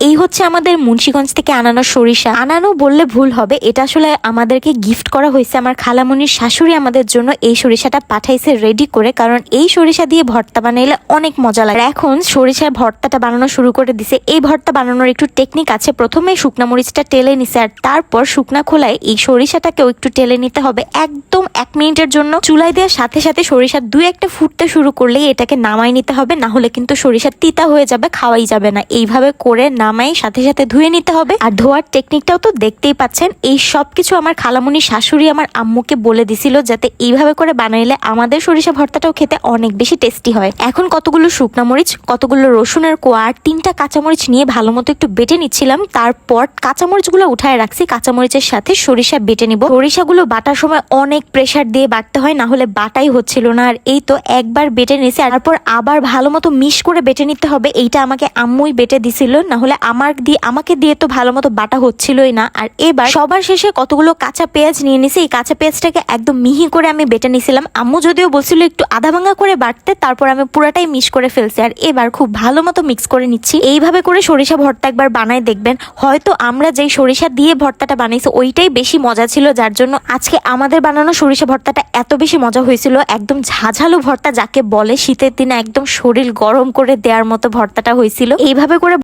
এই হচ্ছে আমাদের মুন্সিগঞ্জ থেকে আনানো সরিষা। আনানো বললে ভুল হবে, এটা আসলে আমাদেরকে গিফট করা হয়েছে। আমার খালামণির শাশুড়ি আমাদের জন্য এই সরিষাটা পাঠাইছে রেডি করে, কারণ এই সরিষা দিয়ে ভর্তা বানাইলে অনেক মজা লাগে। এখন সরিষার ভর্তাটা বানানো শুরু করে দিছে। এই ভর্তা বানানোর একটু টেকনিক আছে। প্রথমে শুকনা মরিচটা টেলে নিছে, আর তারপর শুকনা খোলায় এই সরিষাটাকেও একটু টেলে নিতে হবে। একদম 1 মিনিটের জন্য চুলায় দেওয়ার সাথে সাথে সরিষা 2-1টা ফুটতে শুরু করলেই এটাকে নামাই নিতে হবে, না হলে কিন্তু সরিষা তিতা হয়ে যাবে, খাওয়াই যাবে না। এইভাবে করে নামাই সাথে সাথে ধুয়ে নিতে হবে। আর ধোয়ার টেকনিকটাও তো দেখতেই পাচ্ছেন। এই সব কিছু আমার খালামণির শাশুড়ি আমার আম্মুকে বলে দিছিল, যাতে এইভাবে করে বানাইলে আমাদের সরিষা ভর্তাটাও খেতে অনেক বেশি টেস্টি হয়। এখন কতগুলো শুকনা মরিচ, কতগুলো রসুনের কোয়া আর 3টা কাঁচামরিচ নিয়ে ভালো মতো একটু বেটে নিচ্ছিলাম। তারপর কাঁচামরিচগুলো উঠায় রাখছি, কাঁচামরিচের সাথে সরিষা বেটে নিব। সরিষাগুলো বাটার সময় অনেক প্রেসার দিয়ে বাটতে হয়, না হলে বাটাই হচ্ছিল না। আর এই তো একবার বেটে নিয়েছি, তারপর আবার ভালো মতো মিশ করে বেটে নিতে হবে। এইটা আমাকে আম্মুই বেটে দিছিল, না হলে আমাকে দিয়ে তো ভালো মতো বাটা হচ্ছিলই না। আর এবার সবার শেষে কতগুলো কাঁচা পেঁয়াজ নিয়ে নিছি। এই কাঁচা পেঁয়াজটাকে একদম মিহি করে আমি বেটে নিছিলাম। আম্মু যদিও বলছিল একটু আধা ভাঙা করে বাটতে, তারপর আমি পুরাটাই মিশ করে ফেলছি। আর এবার খুব ভালো মতো মিক্স করে নিচ্ছি। এইভাবে করে সরিষা ভর্তা একবার বানায় দেখবেন। হয়তো আমরা যেই সরিষা দিয়ে ভর্তাটা বানাইছি ওইটাই বেশি মজা ছিল, যার জন্য আজকে আমাদের বানানো সরিষা ভর্তাটা এত বেশি মজা হয়েছিল। একদম ঝাঝালো ভর্তা যাকে বলে, শীতের দিনে একদম শরীর গরম করে দেওয়ার মতো ভর্তাটা হয়েছিল। এইভাবে করে